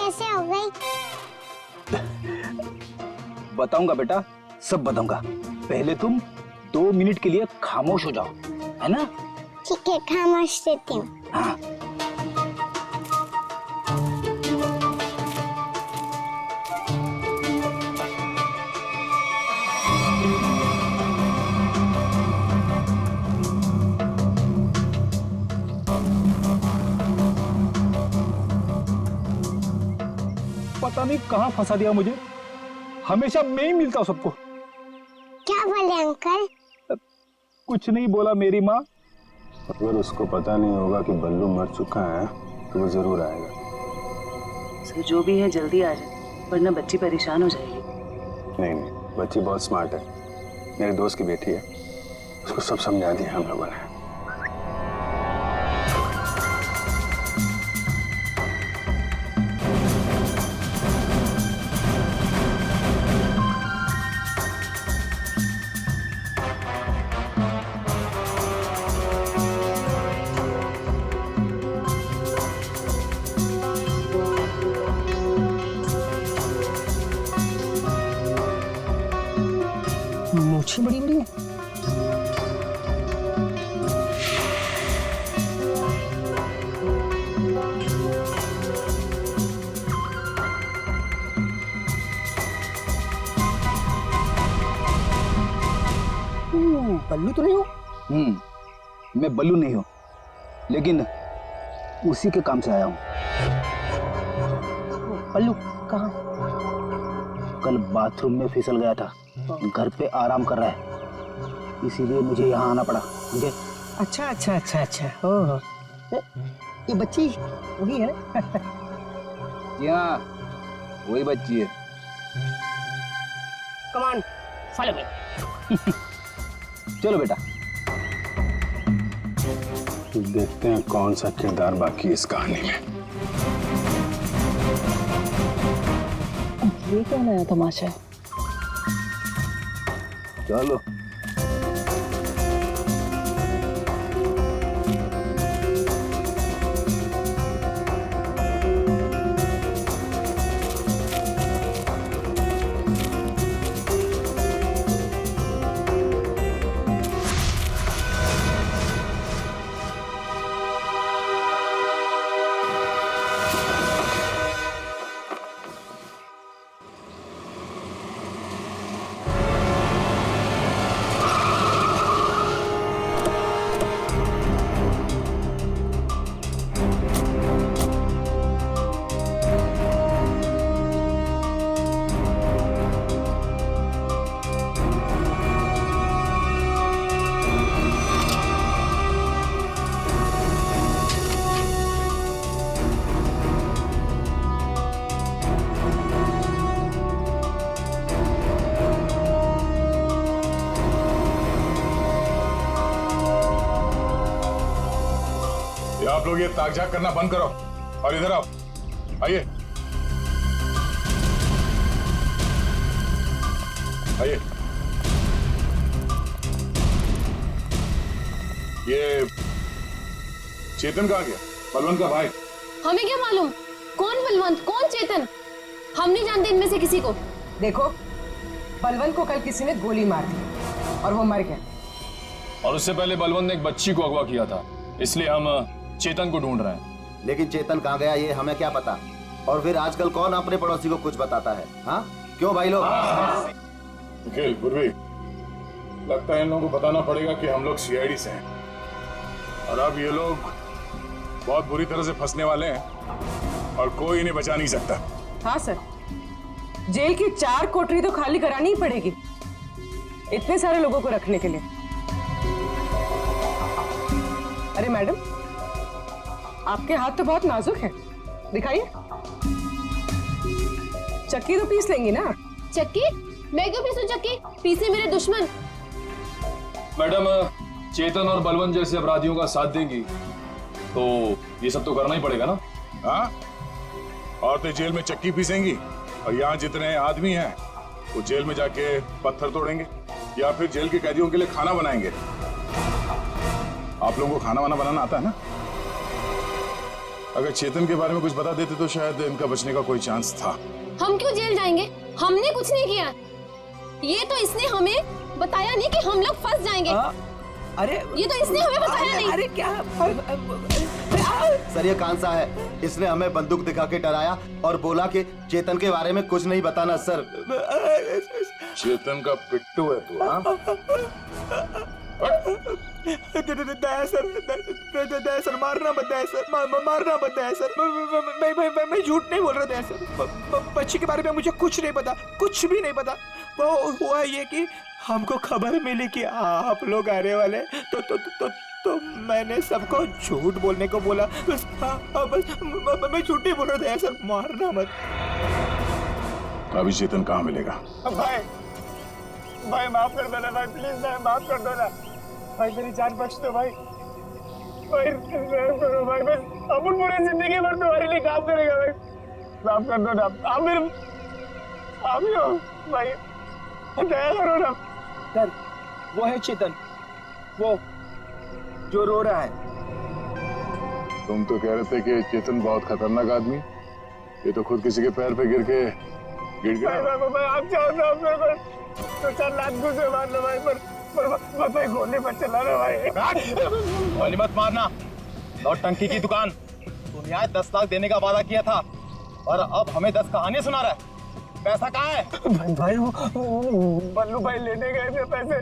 कैसे हो गई? बताऊंगा बेटा, सब बताऊंगा। पहले तुम 2 मिनट के लिए खामोश हो जाओ, है ना? ठीक है, खामोश रहती हूँ। हाँ। पता नहीं कहाँ फंसा दिया मुझे, हमेशा मैं ही मिलता हूँ सबको। क्या बोले अंकल? कुछ नहीं बोला मेरी माँ। अगर उसको पता नहीं होगा कि बल्लू मर चुका है तो वो जरूर आएगा। सर जो भी है जल्दी आ जाए, वरना बच्ची परेशान हो जाएगी। नहीं नहीं, बच्ची बहुत स्मार्ट है, मेरे दोस्त की बेटी है, उसको सब समझा दिया हम लोगों ने। मूछें बड़ी बड़ी हैं। बल्लू तो नहीं हो? मैं बल्लू नहीं हूँ, लेकिन उसी के काम से आया हूँ। बल्लू कहाँ? कल बाथरूम में फिसल गया था, घर पे आराम कर रहा है, इसीलिए मुझे यहाँ आना पड़ा। मुझे अच्छा अच्छा अच्छा अच्छा। ओह, ये बच्ची वही है ना? जी हाँ, वही बच्ची है। Come on, follow me. चलो बेटा। देखते हैं कौन सा किरदार बाकी इस कहानी में। ये क्या नया तमाशा है? चलो। आप लोग ये ताक-झाक करना बंद करो और इधर आओ। आइए आइए। ये चेतन कहाँ गया? बलवंत का भाई। हमें क्या मालूम कौन बलवंत कौन चेतन, हम नहीं जानते इनमें से किसी को। देखो, बलवंत को कल किसी ने गोली मार दी और वो मर गया। और उससे पहले बलवंत ने एक बच्ची को अगवा किया था, इसलिए हम चेतन को ढूंढ रहे हैं। लेकिन चेतन कहाँ गया ये हमें क्या पता। और फिर आजकल कौन अपने पड़ोसी को कुछ बताता है? हाँ क्यों भाई लोग? निखिल, पूर्वी, लगता है इन लोगों को बताना पड़ेगा कि हम लोग सीआईडी से हैं और अब ये लोग बहुत बुरी तरह से फंसने वाले हैं और कोई इन्हें बचा नहीं सकता। हाँ सर, जेल की 4 कोठरी तो खाली करानी ही पड़ेगी इतने सारे लोगों को रखने के लिए। अरे मैडम, आपके हाथ तो बहुत नाजुक है, दिखाइए। चक्की तो पीस लेंगी ना? चक्की? मैं क्यों पीसूं चक्की? पीसे मेरे दुश्मन। मैडम, चेतन और बलवंत जैसे अपराधियों का साथ देंगी तो ये सब तो करना ही पड़ेगा ना। हाँ, औरतें जेल में चक्की पीसेंगी और यहाँ जितने आदमी हैं वो जेल में जाके पत्थर तोड़ेंगे या फिर जेल के कैदियों के लिए खाना बनाएंगे। आप लोगों को खाना वाना बनाना आता है ना? अगर चेतन के बारे में कुछ बता देते तो शायद इनका बचने का कोई चांस था। हम क्यों जेल जाएंगे? हमने कुछ नहीं किया। ये तो इसने हमें बताया नहीं कि हम लोग फंस जाएंगे। अरे ये तो इसने हमें बताया नहीं। अरे क्या सर ये कांसा है, इसने हमें बंदूक दिखा के डराया और बोला कि चेतन के बारे में कुछ नहीं बताना सर। चेतन का पिट्टू है तू, हाँ? सर मारना मत है सर, मारना मत है सर। मैं झूठ नहीं बोल रहा था सर। बच्ची के बारे में मुझे कुछ नहीं पता, कुछ भी नहीं पता। वो हुआ ये कि हमको खबर मिली कि आप लोग आने वाले, तो मैंने सबको झूठ बोलने को बोला। बस मैं झूठ नहीं बोल रहा था सर, मारना मत। अभी चेतन कहाँ मिलेगा? भाई माफ कर दो ना भाई, प्लीज भाई माफ कर दो ना भाई, मेरी जान बच दो भाई। भाई करो भाई, बस अपन पूरी जिंदगी भर तुम्हारे लिए काम करेगा भाई, माफ कर दो ना। आप मेरे आप ही हो भाई, दया करो ना सर। वो है चेतन, वो जो रो रहा है। तुम तो कह रहे थे कि चेतन बहुत खतरनाक आदमी, ये तो खुद किसी के पैर पे गिर गया। आप चाहो तो आप मेरे को 2-4 लाख घुसे मार लो भाई, पर भाई गोली मत चलाना भाई। गोली मत मारना, नौटंकी की दुकान। तुम यहाँ 10 लाख देने का वादा किया था और अब हमें 10 कहानी सुना रहा है। पैसा कहाँ है? भाई वो बल्लू भाई लेने गए थे पैसे,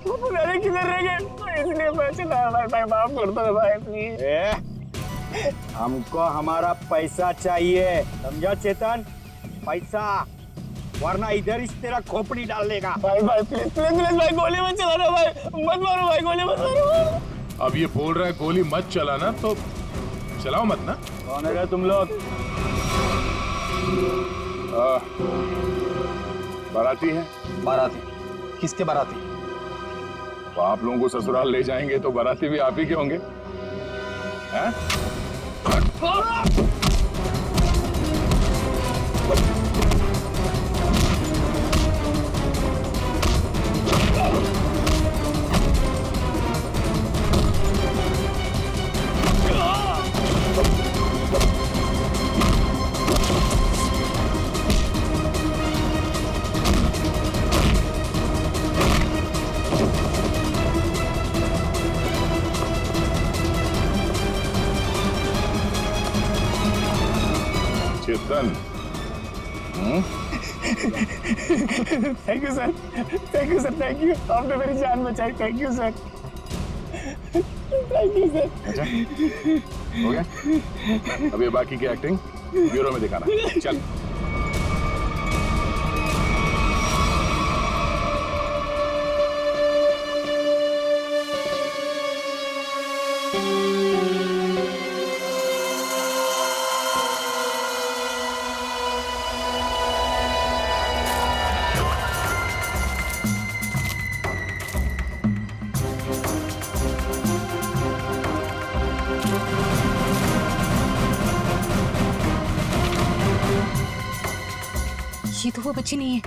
वो पता नहीं किधर रह गए, तो इसलिए मैं चला भाई, माफ कर दो भाई प्लीज। हमको हमारा पैसा चाहिए, समझा चेतन? पैसा, वरना इधर इस तेरा खोपड़ी डाल लेगा। भाई प्लीज भाई गोली मत चलाना भाई, मत मारो भाई, गोली मत मारो। अब ये बोल रहा है गोली मत चलाना, तो चलाओ मत ना। कौन है तुम लोग? बाराती है। बाराती? किसके बाराती? तो आप लोगों को ससुराल ले जाएंगे तो बाराती भी आप ही के होंगे, हैं? Chetan, thank you sir, thank you. आपने मेरी जान बचाई, thank you sir, thank you sir. अच्छा हो गया, अब ये बाकी की एक्टिंग ब्यूरो में दिखाना। चल। ये तो वो बच्ची नहीं है,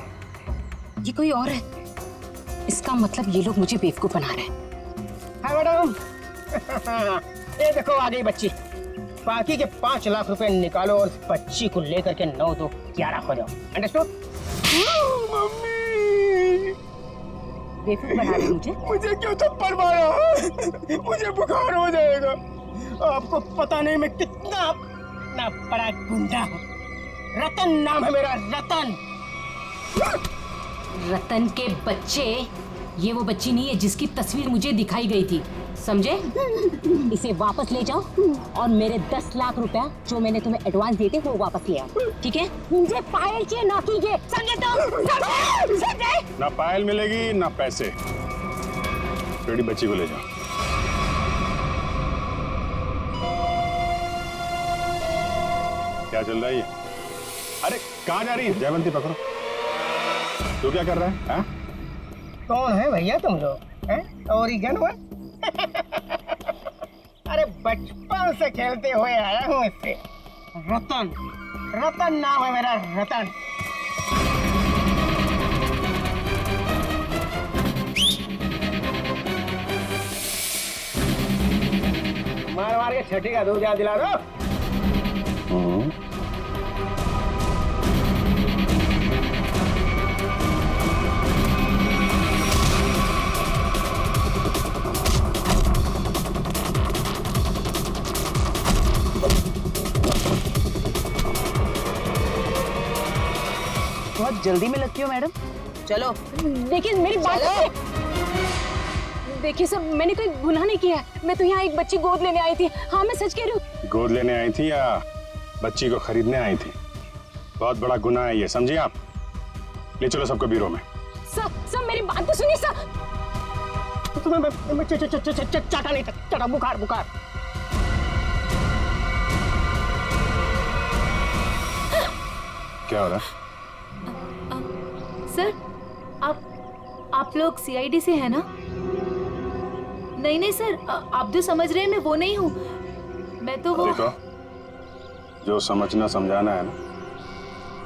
ये कोई और है। इसका मतलब ये लोग मुझे बेवकूफ बना रहे हैं। हाय मैडम, ये देखो आ गई बच्ची। बाकी के 5 लाख रुपए निकालो और बच्ची को लेकर के 9-2-11 हो जाओ। अंडरस्टूड? मम्मी, बेवकूफ बना रहे मुझे? मुझे क्यों थप्पड़ मारा? मुझे बुखार हो जाएगा। आपको पता नहीं मैं कितना बड़ा गुंडा हूँ। रतन नाम है मेरा, रतन। रतन के बच्चे, ये वो बच्ची नहीं है जिसकी तस्वीर मुझे दिखाई गई थी, समझे? इसे वापस ले जाओ और मेरे 10 लाख रुपया जो मैंने तुम्हें एडवांस दिए थे वो वापस ले आओ, ठीक है? मुझे पायल चाहिए, ना कीजिए, समझे? तो समझे? ना पायल मिलेगी ना पैसे। बेटी बच्ची को ले जाओ। क्या चल रहा है ये? अरे कहाँ जा रही है? जयवंती पकड़ो। तू क्या कर रहा है? हाँ? कौन है भैया तुम लोग? ओरिगन हुआ? अरे बचपन से खेलते हुए आया हूँ इससे। रतन, रतन नाम है मेरा, रतन। मारवाड़ी ये छठी का दूध याद दिला दो। बहुत जल्दी में लगती हो मैडम। चलो। देखिए मेरी बात देखिए सर, मैंने कोई गुनाह नहीं किया है। मैं तो यहाँ एक बच्ची गोद लेने आई थी। हाँ मैं सच कह रही हूँ। गोद लेने आई थी या बच्ची को खरीदने आई थी? बहुत बड़ा गुनाह है ये, समझिए आप। ले चलो सबको ब्यूरो में। सर मेरी बात तो सुनिए सर। चाटा नहीं, चाटा बुखार बुखार। क्या हो रहा है? सर आप लोग सीआईडी से हैं ना? नहीं सर, आप जो समझ रहे हैं मैं वो नहीं हूँ। मैं तो वो देखो, जो समझना समझाना है ना,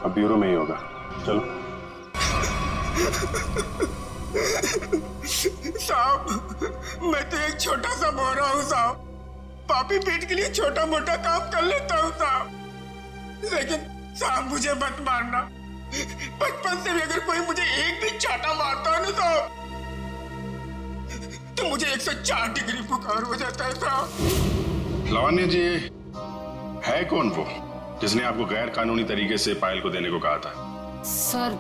अब ब्यूरो में ही होगा। चलो। साहब मैं तो एक छोटा सा बोरा हूँ साहब। पापी पेट के लिए छोटा मोटा काम कर लेता हूँ साहब। लेकिन साहब मुझे मत मारना। बचपन से भी अगर कोई मुझे एक भी चाटा मारता है ना साहब, तो मुझे 104 डिग्री बुखार हो जाता है साहब। लावण्य जी, है कौन वो जिसने आपको गैर कानूनी तरीके से पायल को देने को कहा था? सर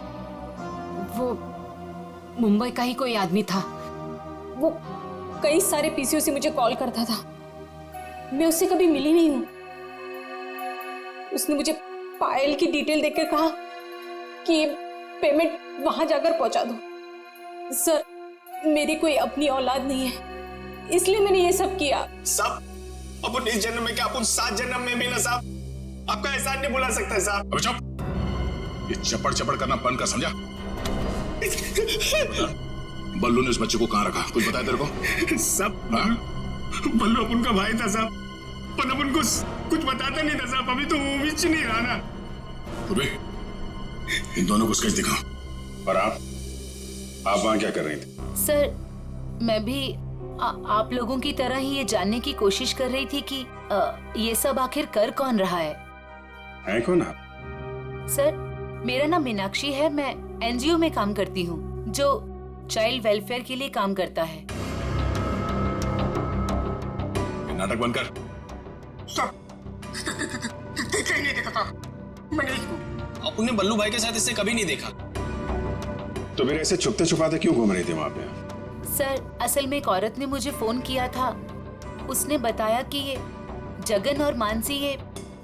वो मुंबई का ही कोई आदमी था। वो कई सारे पीसीओ से मुझे कॉल करता था। मैं उससे कभी मिली नहीं हूँ। उसने मुझे पायल की डिटेल देकर कहा कि ये पेमेंट वहां जाकर पहुंचा दो। सर मेरी कोई अपनी औलाद नहीं है, इसलिए मैंने ये सब किया। साहब अपन इस जन्म में क्या, अपन 7 जन्म में भी ना साहब आपका एहसान नहीं भुला सकता है साहब। अबे चुप, ये चपड़ चपड़ करना बंद कर, समझा? बल्लू ने उस बच्चे को कहाँ रखा, कुछ बताया तेरे को? सब बल्लू अपन का भाई था साहब, पर अपन को कुछ बताता नहीं था साहब। अभी तो वो भी नहीं रहा ना। इन दोनों को स्केच दिखा। और आप वहां क्या कर रही थी? सर मैं भी आप लोगों की तरह ही ये जानने की कोशिश कर रही थी कि ये सब आखिर कर कौन रहा है कौन आप? सर मेरा नाम मीनाक्षी है। मैं एनजीओ में काम करती हूँ जो चाइल्ड वेलफेयर के लिए काम करता है। नाटक बंद कर। नहीं देखा था मैंने इसको। अपने बल्लू भाई के साथ इससे कभी नहीं देखा। तो फिर ऐसे छुपते छुपाते क्यों घूम रही थी वहां पे? सर असल में एक औरत ने मुझे फोन किया था। उसने बताया कि ये जगन और मानसी ये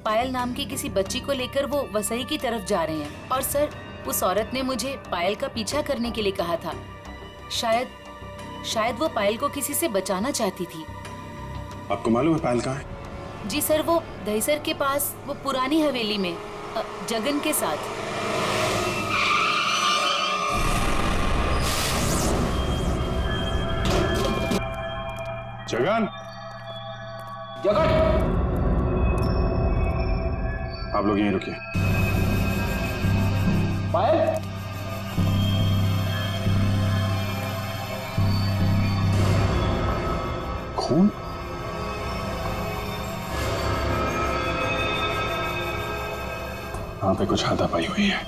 पायल नाम की किसी बच्ची को लेकर वो वसई की तरफ जा रहे हैं। और सर उस औरत ने मुझे पायल का पीछा करने के लिए कहा था। शायद वो पायल को किसी से बचाना चाहती थी। आपको मालूम है पायल कहाँ है? जी सर, वो दहीसर के पास वो पुरानी हवेली में जगन के साथ। जगन, जगन आप लोग यहीं रुकिए। पायल खून? वहां पे कुछ हाथापाई हुई है।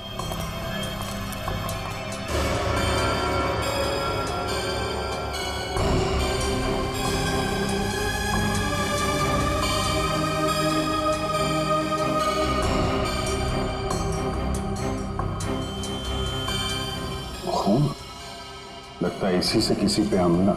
खून? लगता है इसी से किसी पे हमला।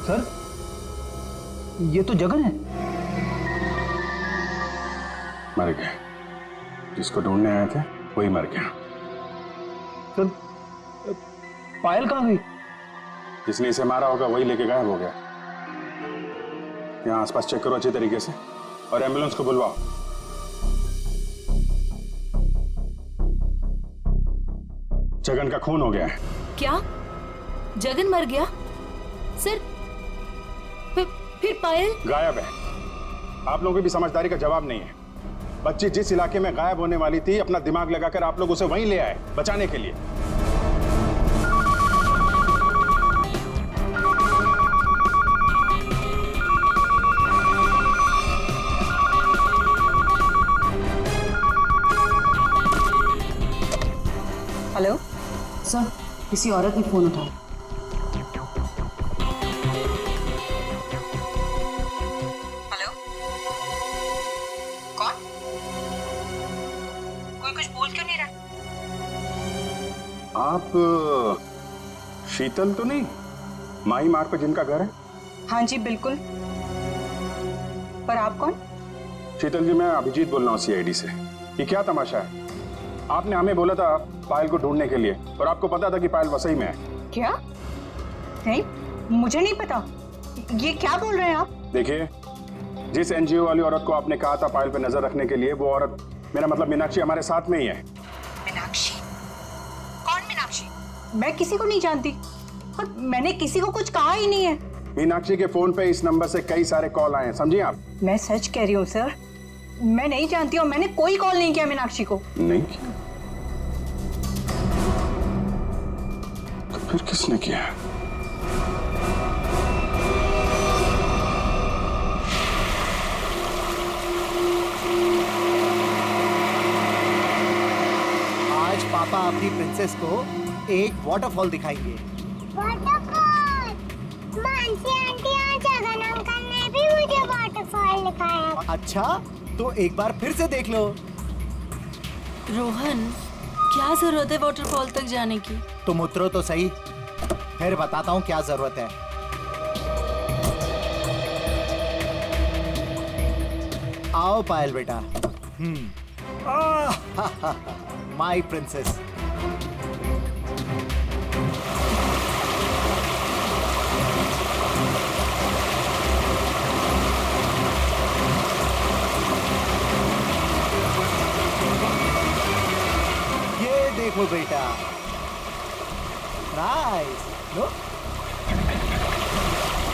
सर ये तो जगन है। मर गया। जिसको ढूंढने आए थे वही मर गया। सर पायल कहाँ गई? जिसने इसे मारा होगा वही लेके गायब हो गया। यहाँ आसपास चेक करो अच्छे तरीके से और एम्बुलेंस को बुलवाओ। जगन का खून हो गया है। क्या? जगन मर गया? सर, फिर पायल? गायब है। आप लोगों की भी समझदारी का जवाब नहीं है। बच्ची जिस इलाके में गायब होने वाली थी, अपना दिमाग लगाकर आप लोग उसे वहीं ले आए बचाने के लिए। हेलो सर, किसी औरत ने फोन उठाया। हेलो, कौन? कोई कुछ बोल क्यों नहीं रहा? आप शीतल तो नहीं? माही मार्ग पे जिनका घर है? हाँ जी बिल्कुल। पर आप कौन? शीतल जी, मैं अभिजीत बोल रहा हूँ सीआईडी से। ये क्या तमाशा है? आपने हमें बोला था पायल को ढूंढने के लिए, और आपको पता था कि पायल वसई में है। क्या? नहीं, मुझे नहीं पता। ये क्या बोल रहे हैं आप? देखिए, जिस एनजीओ वाली औरत को आपने कहा था पायल पे नजर रखने के लिए, वो औरत, मेरा मतलब मीनाक्षी, हमारे साथ में ही है। मीनाक्षी? कौन मीनाक्षी? मैं किसी को नहीं जानती और मैंने किसी को कुछ कहा ही नहीं है। मीनाक्षी के फोन पे इस नंबर से कई सारे कॉल आए हैं, समझिए आप। मैं सच कह रही हूँ सर, मैं नहीं जानती और मैंने कोई कॉल नहीं किया मीनाक्षी को। नहीं किया? तो फिर किसने किया? आज पापा अपनी प्रिंसेस को एक वाटरफॉल दिखाएंगे। वाटरफॉल? मानसी आंटी और जगन अंकल ने भी मुझे वाटरफॉल दिखाया। अच्छा, तो एक बार फिर से देख लो। रोहन, क्या जरूरत है वाटरफॉल तक जाने की? तुम उतरो तो सही, फिर बताता हूँ क्या जरूरत है। आओ पायल बेटा। My princess. ये देखो बेटा, नाइस। लो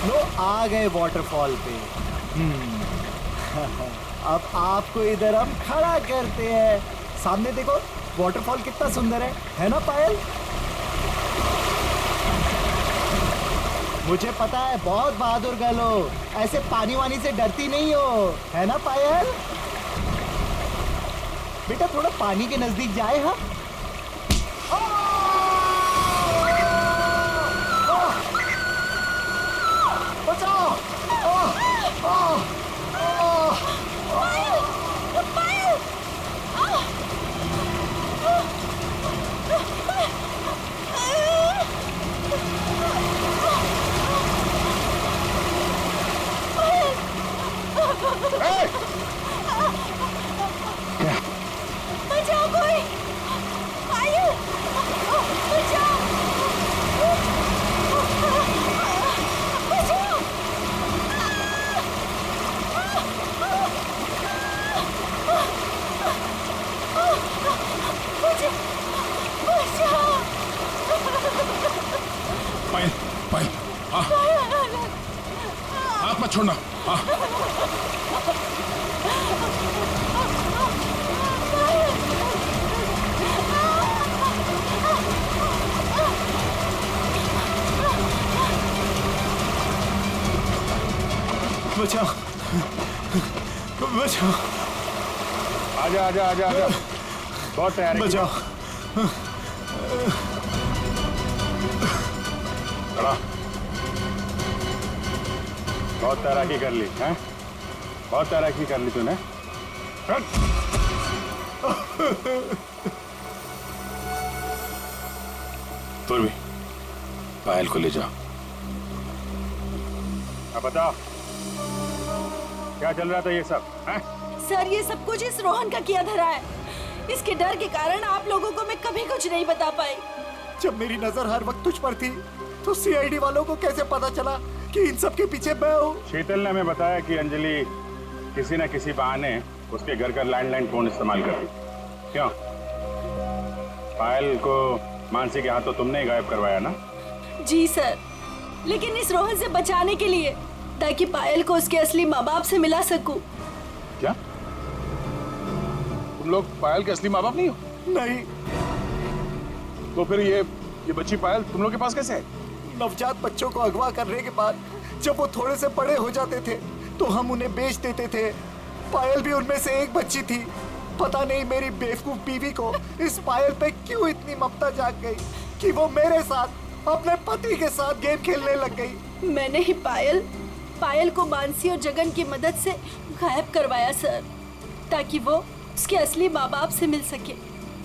लो, आ गए वाटरफॉल पे। अब आपको इधर हम खड़ा करते हैं। सामने देखो, वाटरफॉल कितना सुंदर है ना पायल? मुझे पता है, बहुत बहादुर गर्ल हो, ऐसे पानी वानी से डरती नहीं हो, है ना पायल? बेटा थोड़ा पानी के नजदीक जाए। हाँ, बचाओ। बचाओ कोई! पायल! बचाओ! बचाओ! बचाओ! पायल, पायल, हाथ मत छोड़ना। बचाओ, बचाओ। आजा आजा आजा आजा, बहुत तैयार है। बचाओ। बहुत तैराकी कर ली हैं? बहुत तैराकी कर ली तूने। पूर्वी, पायल को ले जाओ। अब बताओ, क्या चल रहा था ये सब? हैं? सर, ये सब कुछ इस रोहन का किया धरा है। इसके डर के कारण आप लोगों को मैं कभी कुछ नहीं बता पाई। जब मेरी नजर हर वक्त तुझ पर थी, तो सीआईडी वालों को कैसे पता चला कि इन सब के पीछे मैं हूँ? शीतल ने हमें बताया कि अंजलि किसी न किसी बहाने उसके घर का लैंडलाइन फोन इस्तेमाल करती। क्यों? पायल को मानसी के हाथों तुमने ही गायब करवाया ना? जी सर, लेकिन इस रोहन से बचाने के लिए, ताकि पायल को उसके असली माँ बाप से मिला सकूं। क्या तुम लोग पायल के असली माँ बाप नहीं हो? नहीं। तो फिर ये बच्ची पायल तुम लोग के पास कैसे है? नवजात बच्चों को अगवा करने के बाद जब वो थोड़े से बड़े हो जाते थे तो हम उन्हें बेच देते थे। पायल भी उनमें से एक बच्ची थी। पता नहीं मेरी बेवकूफ बीवी को इस पायल पे क्यों इतनी ममता जाग गई कि वो मेरे साथ, अपने पति के साथ गेम खेलने लग गई। मैंने ही पायल को मानसी और जगन की मदद से गायब करवाया सर, ताकि वो उसके असली माँ बाप से मिल सके।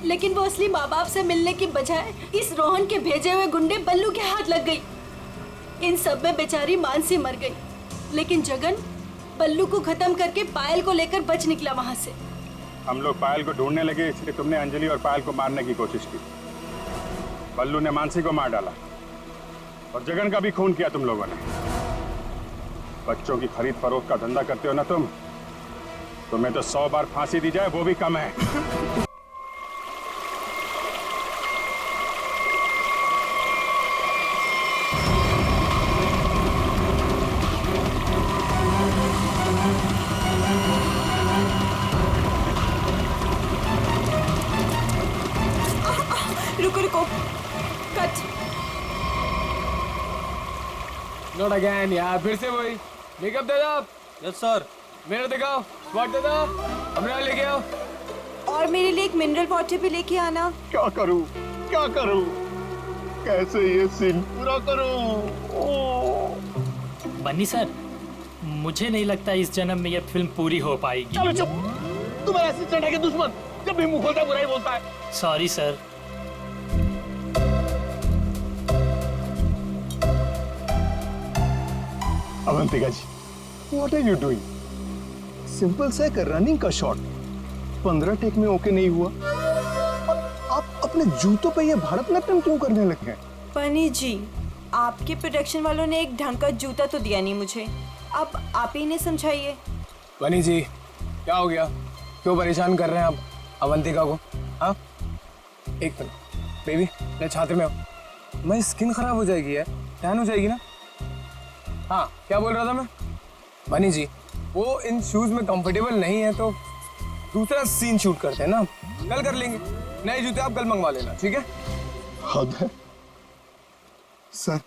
लेकिन वो असली माँ बाप से मिलने की बजाय इस रोहन के भेजे हुए गुंडे बल्लू के हाथ लग गई। इन सब में बेचारी मानसी मर गई, लेकिन जगन बल्लू को खत्म करके पायल को लेकर बच निकला वहाँ से। हम लोग पायल को ढूंढने लगे, इसलिए तुमने अंजलि और पायल को मारने की कोशिश की। बल्लू ने मानसी को मार डाला और जगन का भी खून किया तुम लोगों ने। बच्चों की खरीद फरोख्त का धंधा करते हो ना तुम, तुम्हें तो 100 बार फांसी दी जाए वो भी कम है। रुको कट। नॉट अगेन यार, फिर से वही। मेकअप दे दो। Yes sir. मेरे दिखाओ, स्पॉट दे दो। हमरा लेके आओ। और मेरे लिए एक मिनरल वाटर भी लेके आना। क्या करूं कैसे ये सीन पूरा करूं? बन्नी सर, मुझे नहीं लगता इस जन्म में यह फिल्म पूरी हो पाएगी। चलो चुप, तुम्हारा असिस्टेंट है कि दुश्मन? जब भी मुंह खोलता है बुराई बोलता है। Sorry sir. Avantika ji, what are you doing? Simple सा एक रनिंग का शॉट 15 टेक में ओके नहीं हुआ और आप अपने जूतों पे ये भारतनाट्यम क्यों करने लगे हैं? बनी जी, आपके प्रोडक्शन वालों ने एक ढंग का जूता तो दिया नहीं मुझे, अब आप ही ने समझाइए। बनी जी, क्या हो गया? क्यों परेशान कर रहे हैं आप अवंतिका को? हाँ, एक मिनट बेबी, मैं छात्र में हूँ। मैं स्किन खराब हो जाएगी यार, टैन हो जाएगी ना। हाँ, क्या बोल रहा था मैं? बनी जी, वो इन शूज में कंफर्टेबल नहीं है तो दूसरा सीन शूट करते हैं ना, कल कर लेंगे। नए जूते आप कल मंगवा लेना, ठीक है? हद है सर,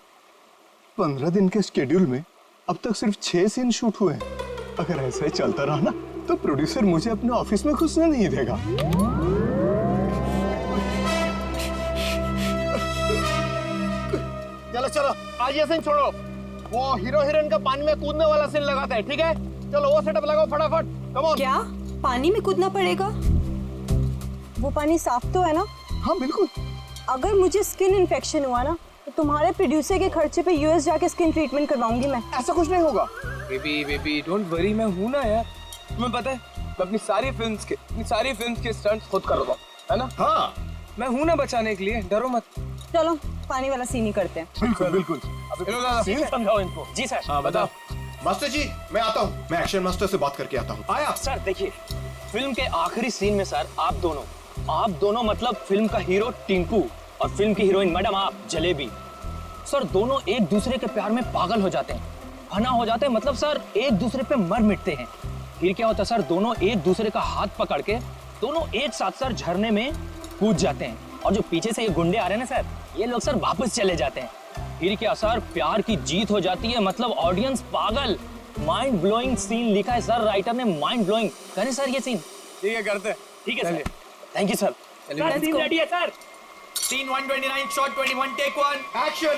15 दिन के शेड्यूल में अब तक सिर्फ 6 सीन शूट हुए हैं। अगर ऐसा ही चलता रहा ना तो प्रोड्यूसर मुझे अपने ऑफिस में घुसने नहीं देगा। चलो चलो, आज ये सीन छोड़ो। वो हीरो हीरोइन का पानी में कूदने वाला सीन लगाते हैं, ठीक है? चलो वो सेटअप लगाओ फटाफट। Come on. क्या पानी में कूदना पड़ेगा? वो पानी साफ तो है ना? हाँ बिल्कुल। अगर मुझे स्किन इन्फेक्शन हुआ ना तो तुम्हारे प्रोड्यूसर के खर्चे पे यूएस जाके स्किन ट्रीटमेंट करवाऊंगी मैं। ऐसा कुछ नहीं होगा। बेबी डोंट वरी, मैं हूं ना यार। तुम्हें पता है, मैं अपनी सारी फिल्म्स के स्टंट्स खुद कर रहा हूं, है ना? हाँ, मैं हूं ना बचाने के लिए, डरो मत। चलो पानी वाला सीन ही करते हैं। बिल्कुल बिल्कुल। सीन समझाओ इनको। जी सर। हाँ बताओ। मास्टर जी, मैं आता हूँ, मैं एक्शन मास्टर से बात करके आता हूँ। आया सर देखिए, फिल्म के आखिरी सीन में सर आप दोनों मतलब फिल्म का हीरो टिंकू और फिल्म की हीरोइन मैडम आप जलेबी, सर दोनों एक दूसरे के प्यार में पागल हो जाते हैं, फना हो जाते हैं, मतलब सर एक दूसरे पे मर मिटते हैं। फिर क्या होता है सर, दोनों एक दूसरे का हाथ पकड़ के दोनों एक साथ सर झरने में कूद जाते हैं, और जो पीछे से ये गुंडे आ रहे हैं ना सर, ये लोग सर वापस चले जाते हैं। फिर क्या सर, प्यार की जीत हो जाती है, मतलब ऑडियंस पागल। माइंड ब्लोइंग सीन लिखा है सर राइटर ने, माइंड ब्लोइंग। करें सर ये सीन? ठीक है, करते हैं। ठीक है sir, thank you sir. Scene ready है sir. Scene 129 shot 21 take 1 action.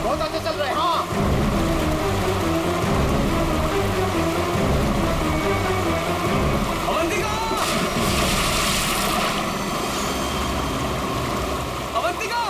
बहुत अच्छे चल रहे हैं। हाँ अवंतिका! अवंतिका!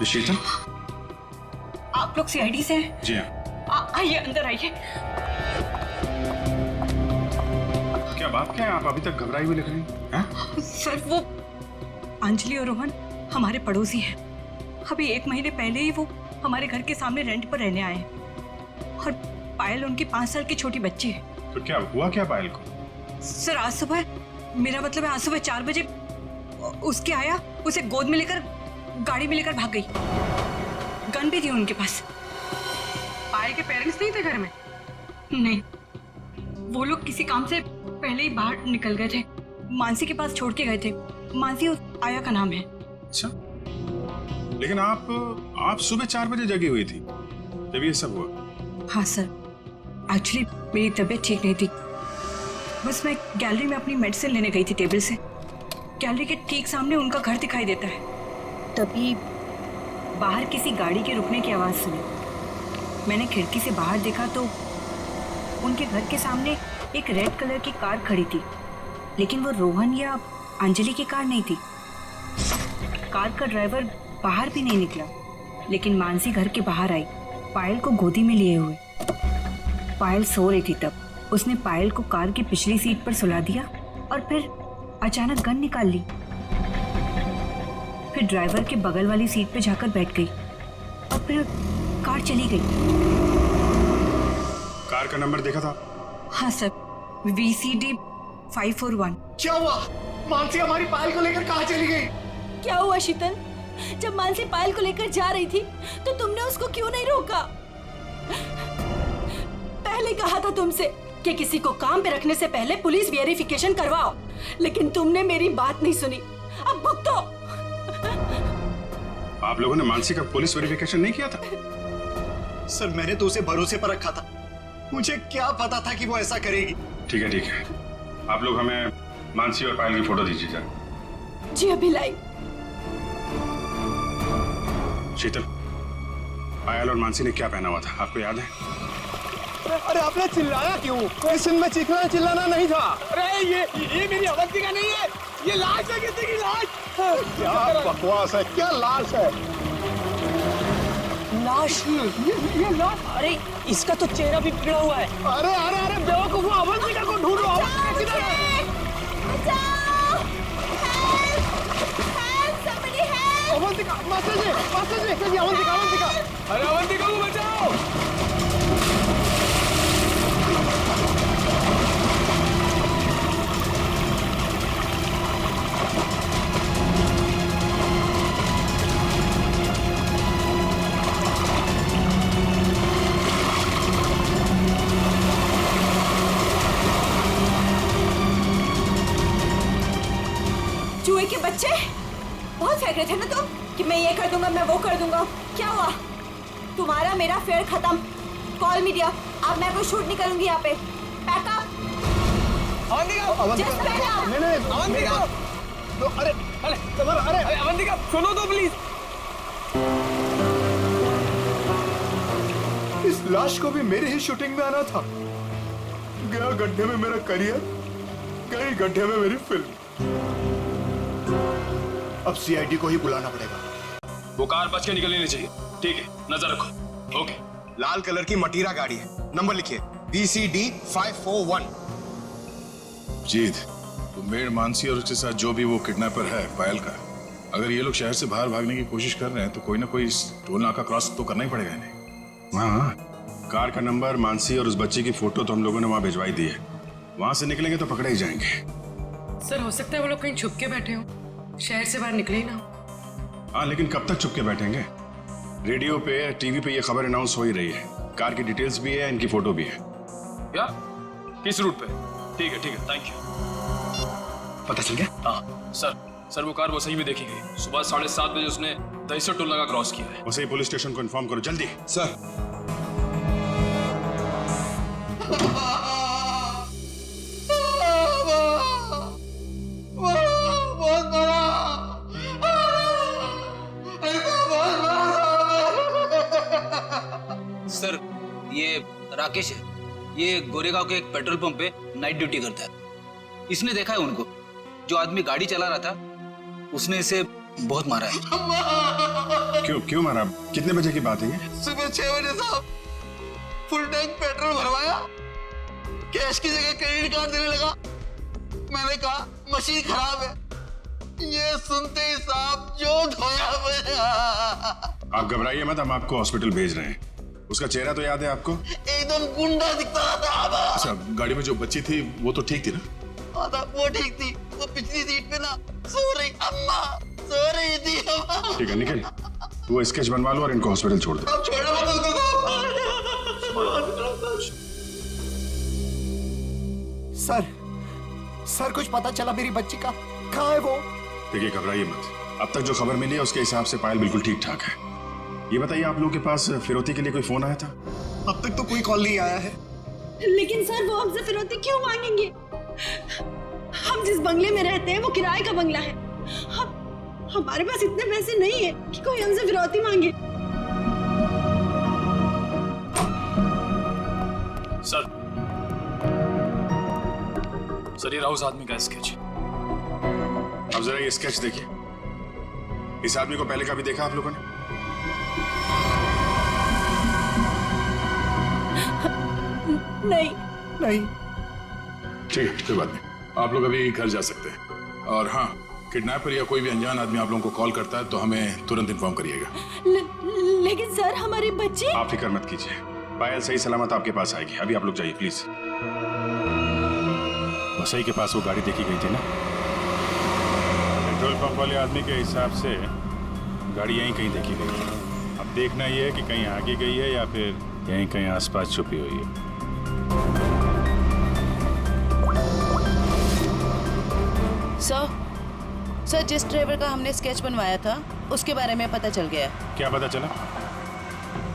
शीतल, आप लोग सीआईडी से हैं? जी हाँ। आइए अंदर आइए। क्या बात क्या है, आप अभी तक घबराई हुई लग रही हैं? सर वो अंजलि और रोहन हमारे पड़ोसी हैं। अभी 1 महीने पहले ही वो हमारे घर के सामने रेंट पर रहने आए हैं और पायल उनकी 5 साल की छोटी बच्ची है। तो क्या हुआ क्या पायल को? सर आज सुबह, मेरा मतलब है आज सुबह 4 बजे उसके आया, उसे गोद में लेकर गाड़ी में लेकर भाग गई। गन भी थी उनके पास। पायल के पेरेंट्स नहीं थे घर में? नहीं, वो लोग किसी काम से पहले ही बाहर निकल गए थे। मानसी के पास छोड़ के गए थे। मानसी उस आया का नाम है। अच्छा, लेकिन आप सुबह 4 बजे जगी हुई थी जब ये सब हुआ? हाँ सर, एक्चुअली मेरी तबीयत ठीक नहीं थी। बस मैं गैलरी में अपनी मेडिसिन लेने गई थी टेबल से। गैलरी के ठीक सामने उनका घर दिखाई देता है। तभी बाहर किसी गाड़ी के रुकने की आवाज़ सुनी। मैंने खिड़की से बाहर देखा तो उनके घर के सामने एक रेड कलर की कार खड़ी थी, लेकिन वो रोहन या अंजलि की कार नहीं थी। कार का ड्राइवर बाहर भी नहीं निकला, लेकिन मानसी घर के बाहर आई, पायल को गोदी में लिए हुए। पायल सो रही थी तब उसने पायल को कार की पिछली सीट पर सुला दिया और फिर अचानक गन निकाल ली। फिर ड्राइवर के बगल वाली सीट पे जाकर बैठ गई और फिर कार चली गई। कार का नंबर देखा था? हाँ सर, VCD 541। क्या हुआ? मानसी हमारी पायल को लेकर कहाँ चली गई? क्या हुआ शीतल? जब मानसी पायल को लेकर जा रही थी तो तुमने उसको क्यों नहीं रोका? पहले कहा था तुमसे कि किसी को काम पे रखने से पहले पुलिस वेरिफिकेशन करवाओ, लेकिन तुमने मेरी बात नहीं सुनी। अब भुगतो। आप लोगों ने मानसी का पुलिस वेरिफिकेशन नहीं किया था? सर मैंने तो उसे भरोसे पर रखा था, मुझे क्या पता था कि वो ऐसा करेगी। ठीक है, आप लोग हमें मानसी और पायल की फोटो दीजिए जरा। जी अभी लाई। शीतल, पायल और मानसी ने क्या पहना हुआ था आपको याद है? अरे आपने चिल्लाया क्यों? इस सीन में चीखना चिल्लाना नहीं था। अरे ये मेरी अवंतिका नहीं है, ये लाश है, किसी की लाश। क्या बकवास है, क्या लाश है? लाश? ये लाश? अरे इसका तो चेहरा भी बिगड़ा हुआ है। अरे बेवकूफ, अवंतिका को ढूंढो। अवंतिका, मास्टर जी, अवंतिका। अरे अवंतिका को बचाओ। चूहे के बच्चे, बहुत फेंक रहे थे ना तुम कि मैं ये कर दूंगा, मैं वो कर दूंगा। क्या हुआ? तुम्हारा मेरा फेयर खत्म। कॉल मी डियर, अब मैं कोई शूट नहीं करूंगी यहाँ पे। Pack up. अरे अवंतिका सुनो तो प्लीज। इस लाश को भी मेरी ही शूटिंग में आना था। गया गड्ढे में मेरा करियर, गई गड्ढे में मेरी फिल्म। अब सीआईडी को ही बुलाना पड़ेगा। वो कार बच के निकलनी नहीं चाहिए। ठीक है, नजर रखो। ओके। लाल कलर की मटीरा गाड़ी है, नंबर लिखिए VCD 541। जीत, तो मेड मानसी और उसके साथ जो भी वो किडनैपर है पायल का, अगर ये लोग शहर से बाहर भागने की कोशिश कर रहे हैं तो कोई ना कोई टोल नाका क्रॉस तो करना ही पड़ेगा इन्हें। हाँ, कार का नंबर, मानसी और उस बच्ची की फोटो तो हम लोगों ने वहां भिजवाई दी है। वहां से निकलेंगे तो पकड़े ही जाएंगे। सर हो सकता है वो लोग कहीं छुप के बैठे हो, शहर से बाहर निकले ही ना हो। हाँ, लेकिन कब तक छुप के बैठेंगे? रेडियो पे, टीवी पे ये खबर अनाउंस हो ही रही है। कार की डिटेल्स भी है, इनकी फोटो भी है। क्या? किस रूट पे? ठीक है, थैंक यू। पता चल गया? हाँ सर, वो कार वसई में देखी गई। सुबह 7:30 बजे उसने दहिसर टोल नाका क्रॉस किया है। वसई पुलिस स्टेशन को इन्फॉर्म करो जल्दी। सर। सर, ये राकेश है। ये गोरेगांव के एक पेट्रोल पंप पे नाइट ड्यूटी करता है। इसने देखा है उनको। जो आदमी गाड़ी चला रहा था उसने इसे बहुत मारा है। क्यों मारा? कितने बजे की बात है ये? सुबह 6 बजे साहब, फुल टैंक पेट्रोल भरवाया, कैश की जगह क्रेडिट कार्ड देने लगा। मैंने कहा मशीन खराब है, ये सुनते ही साहब जो धोया मेरा। आप घबराइए मत, हम आपको हॉस्पिटल भेज रहे हैं। उसका चेहरा तो याद है आपको? एकदम गुंडा दिखता था। अच्छा, गाड़ी में जो बच्ची थी वो तो ठीक थी ना? हाँ था, वो ठीक थी। वो पिछली सीट पे ना सो रही अम्मा, सो रही थी अम्मा। ठीक है निखिल, वो स्केच बनवा लो और इनको हॉस्पिटल छोड़ दो। अब छोड़ो मत उसको सर, सर कुछ पता चला मेरी बच्ची का? कहाँ है वो? देखिए घबराइए मत, अब तक जो खबर मिली है उसके हिसाब से पायल बिल्कुल ठीक ठाक है। ये बताइए आप लोगों के पास फिरौती के लिए कोई फोन आया था? अब तक तो कोई कॉल नहीं आया है। लेकिन सर वो हमसे फिरौती क्यों मांगेंगे? हम जिस बंगले में रहते हैं वो किराए का बंगला है। हमारे पास इतने पैसे नहीं है कि कोई हमसे फिरौती मांगे। सर ये रहा उस आदमी का स्केच। अब जरा ये स्केच देखिए। इस आदमी को पहले कभी देखा आप लोगों ने? नहीं। ठीक है, कोई बात नहीं, आप लोग अभी घर जा सकते हैं। और हाँ, किडनैपर या कोई भी अनजान आदमी आप लोगों को कॉल करता है तो हमें तुरंत इन्फॉर्म करिएगा। लेकिन सर हमारी बच्ची। आप फिक्र मत कीजिए, पायल सही सलामत आपके पास आएगी। अभी आप लोग जाइए प्लीज। वसई के पास वो गाड़ी देखी गई थी ना? पेट्रोल पंप वाले आदमी के हिसाब से गाड़ी यहीं कहीं देखी गई है। अब देखना ये है कि कहीं आगे गई है या फिर यहीं कहीं आसपास छुपी हुई है। सर जिस ड्राइवर का हमने स्केच बनवाया था उसके बारे में पता चल गया। क्या पता चला?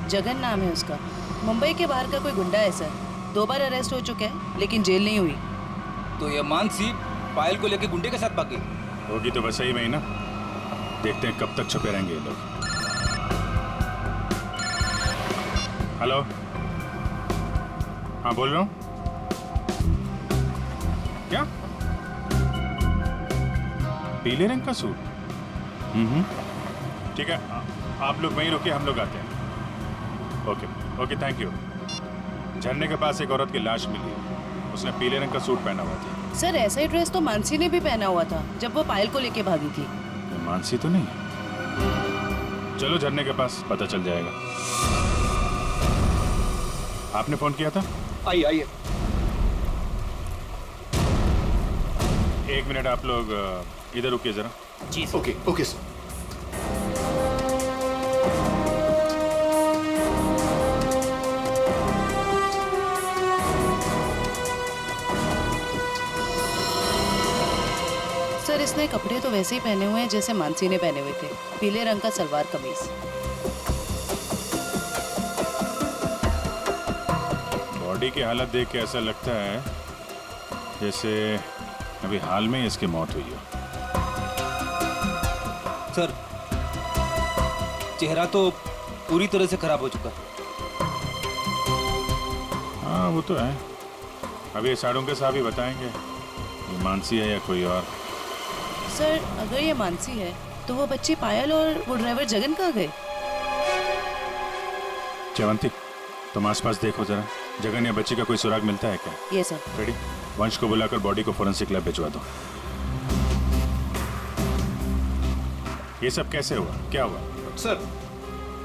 जगन नाम है उसका। मुंबई के बाहर का कोई गुंडा है सर। 2 बार अरेस्ट हो चुका है लेकिन जेल नहीं हुई। तो ये मानसी पायल को लेके गुंडे के साथ भागी होगी तो वसई में ही ना। देखते हैं कब तक छुपे रहेंगे ये लोग। हेलो, हाँ बोल रहा हूँ। क्या? पीले रंग का सूट? ठीक है, आप लोग वहीं रुकिए, हम लोग आते हैं। Okay, thank you. झरने के पास एक औरत की लाश मिली है, उसने पीले रंग का सूट पहना हुआ था। सर ऐसा ही ड्रेस तो मानसी ने भी पहना हुआ था जब वो पायल को लेके भागी थी। मानसी तो नहीं? चलो झरने के पास, पता चल जाएगा। आपने फोन किया था? आइए। 1 मिनट, आप लोग इधर रुकिए जरा। जी ओके सर। सर इसने कपड़े तो वैसे ही पहने हुए हैं जैसे मानसी ने पहने हुए थे। पीले रंग का सलवार कमीज। बॉडी की हालत देख के ऐसा लगता है जैसे अभी हाल में इसकी मौत हुई हो। सर चेहरा तो पूरी तरह से खराब हो चुका है। हाँ वो तो है। अभी ये साड़ों के साहब ही बताएंगे ये मानसी है या कोई और। सर अगर ये मानसी है तो वो बच्ची पायल और वो ड्राइवर जगन कहाँ गए? चवंती, तुम आसपास देखो जरा, जगन या बच्ची का कोई सुराग मिलता है क्या? ये सर। रेडी? वंश को बुलाकर बॉडी को फोरेंसिक लैब भिजवा दो। ये सब कैसे हुआ? क्या हुआ? सर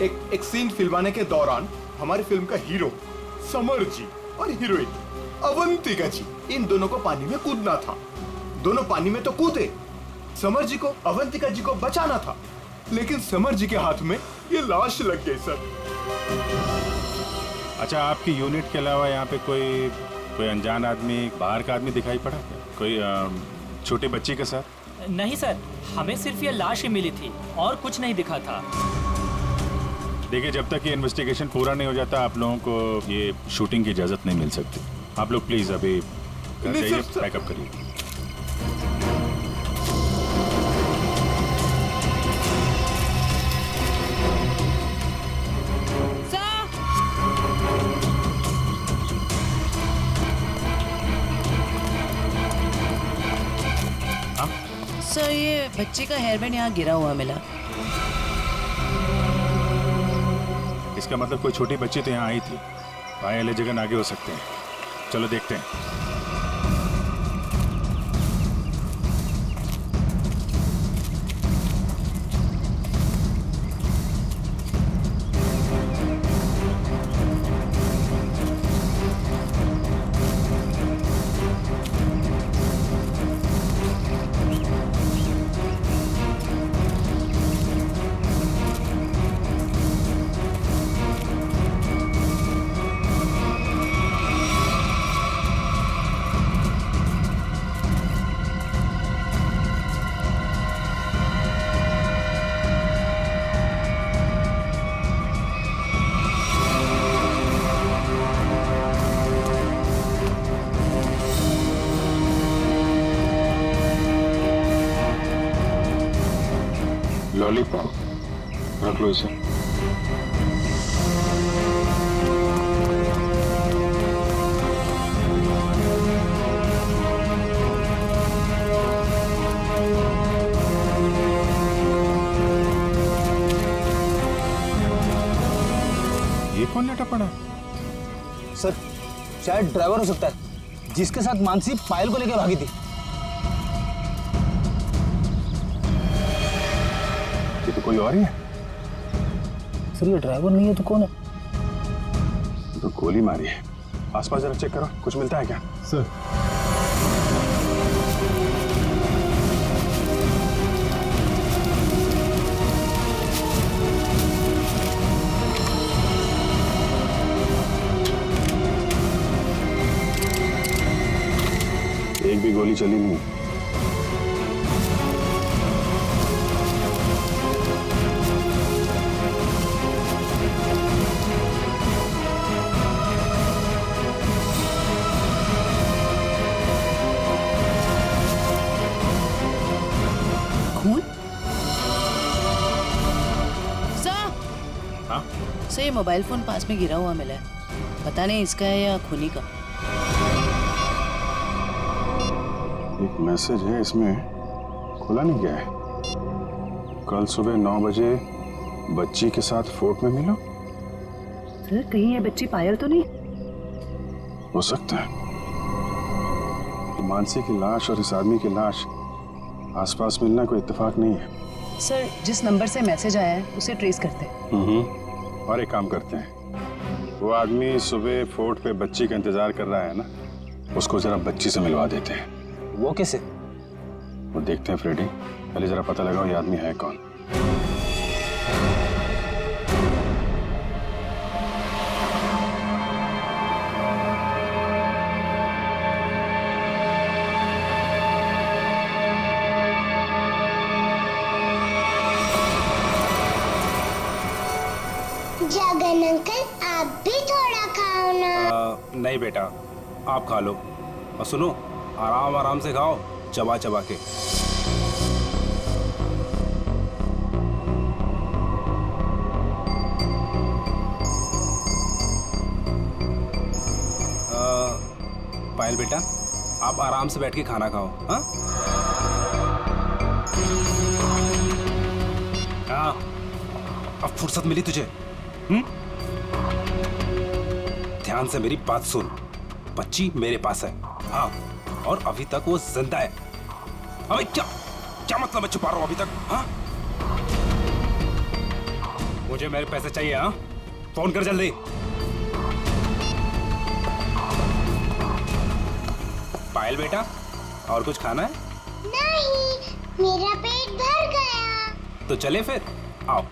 एक सीन फिल्माने के दौरान हमारी फिल्म का हीरो समर जी और हीरोइन अवंतिका जी, इन दोनों को पानी में कूदना था। दोनों पानी में तो कूदे। समर जी को अवंतिका जी को बचाना था, लेकिन समर जी के हाथ में ये लाश लग गई सर। अच्छा, आपकी यूनिट के अलावा यहाँ पे कोई अनजान आदमी, बाहर का आदमी दिखाई पड़ा? कोई छोटी बच्ची के साथ? नहीं सर, हमें सिर्फ ये लाश ही मिली थी और कुछ नहीं दिखा था। देखिए, जब तक ये इन्वेस्टिगेशन पूरा नहीं हो जाता आप लोगों को ये शूटिंग की इजाजत नहीं मिल सकती। आप लोग प्लीज अभी घर जाइए, पैकअप करिए। सर ये बच्चे का हेयरबैंड यहाँ गिरा हुआ मिला। इसका मतलब कोई छोटी बच्ची तो यहाँ आई थी। पायल जगन आगे हो सकते हैं। चलो देखते हैं। लॉलीपॉप रख लो इसे। ये कौन लेटा पड़ा? सर शायद ड्राइवर हो सकता है जिसके साथ मानसी पायल को लेकर भागी थी। ये तो कोई और ही है। सर ये ड्राइवर नहीं है तो कौन है? तो गोली मारी है। आसपास जरा चेक करो, कुछ मिलता है क्या? सर एक भी गोली चली नहीं। खून? सर हाँ? सर ये मोबाइल फोन पास में गिरा हुआ मिला है। पता नहीं इसका है या खूनी का। एक मैसेज है इसमें, खुला नहीं गया है। कल सुबह 9 बजे बच्ची के साथ फोर्ट में मिलो। सर कहीं ये बच्ची पायल तो नहीं? हो सकता है। मानसी की लाश और इस आदमी की लाश आसपास मिलना कोई इत्तेफाक नहीं है। सर जिस नंबर से मैसेज आया है उसे ट्रेस करते हैं। और एक काम करते हैं, वो आदमी सुबह फोर्ट पे बच्ची का इंतजार कर रहा है ना, उसको जरा बच्ची से मिलवा देते हैं। वो कैसे? वो देखते हैं फ्रेडी, पहले जरा पता लगाओ ये आदमी है कौन। जगन अंकल आप भी थोड़ा खाओ ना। नहीं बेटा, आप खा लो। और सुनो, आराम आराम से खाओ, चबा चबा के। पायल बेटा, आप आराम से बैठ के खाना खाओ। हाँ हाँ, अब फुर्सत मिली तुझे? ध्यान से मेरी बात सुन, बच्ची मेरे पास है। हाँ, और अभी तक वो जिंदा है। अबे क्या क्या मतलब है छुपा रहा हूं अभी तक? हाँ, मुझे मेरे पैसे चाहिए। हाँ, फोन कर जल्दी। पायल बेटा, और कुछ खाना है? नहीं, मेरा पेट भर गया। तो चले फिर, आओ।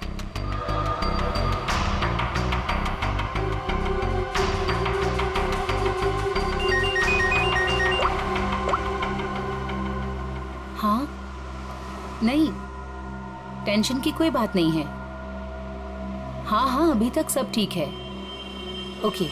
हाँ, नहीं, टेंशन की कोई बात नहीं है। हाँ हाँ, अभी तक सब ठीक है। ओके।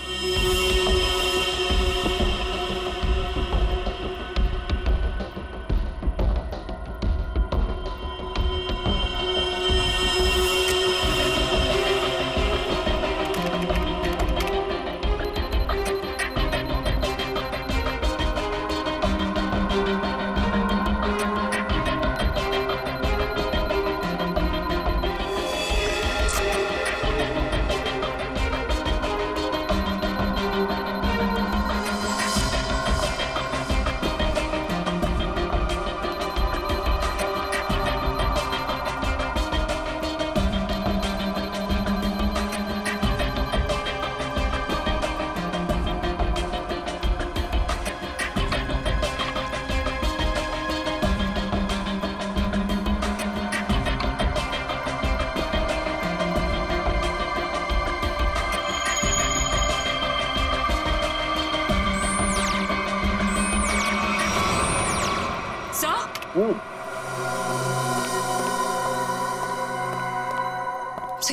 तो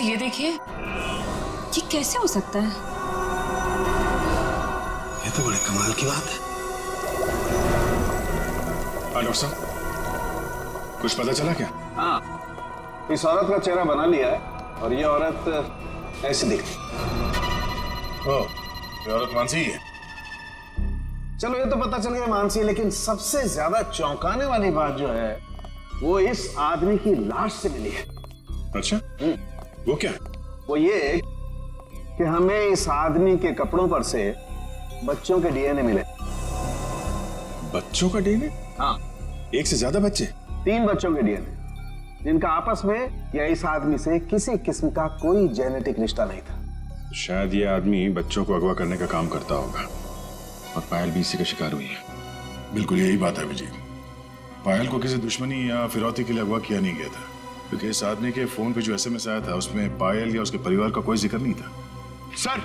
ये देखिए, ये कैसे हो सकता है? ये तो बड़े कमाल की बात है। डॉक्टर साहब, कुछ पता चला क्या? हाँ, इस औरत का चेहरा बना लिया है और ये औरत ऐसी दिखती। ओह, ये औरत मानसी है। चलो ये तो पता चल गया मानसी, लेकिन सबसे ज्यादा चौंकाने वाली बात जो है वो इस आदमी की लाश से मिली है। अच्छा, वो क्या? वो ये कि हमें इस आदमी के कपड़ों पर से बच्चों के डीएनए मिले। बच्चों का डीएनए? हाँ, एक से ज्यादा बच्चे? 3 बच्चों के डीएनए, जिनका आपस में या इस आदमी से किसी किस्म का कोई जेनेटिक रिश्ता नहीं था। शायद ये आदमी बच्चों को अगवा करने का काम करता होगा और पायल भी इसी का शिकार हुई है। बिल्कुल यही बात है अभिजीत। पायल को किसी दुश्मनी या फिरौती के लिए अगवा किया नहीं गया था, क्योंकि इस आदमी के फोन पे जो एसएमएस आया था उसमें पायल या उसके परिवार का कोई जिक्र नहीं था। सर,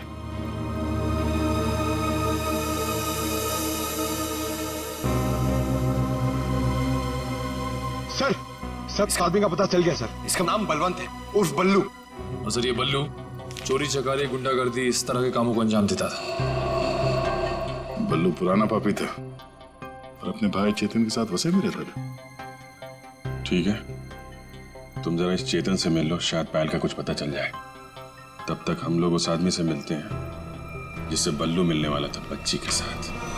सर, इस आदमी का पता चल गया सर। इसका नाम बलवंत है, उर्फ बल्लू। और सर ये बल्लू चोरी चकारी गुंडागर्दी इस तरह के कामों को अंजाम देता था। बल्लू पुराना पापी था और अपने भाई चेतन के साथ वैसे भी रहता था। ठीक है, तुम जरा इस चेतन से मिल लो, शायद पायल का कुछ पता चल जाए। तब तक हम लोग उस आदमी से मिलते हैं जिससे बल्लू मिलने वाला था बच्ची के साथ।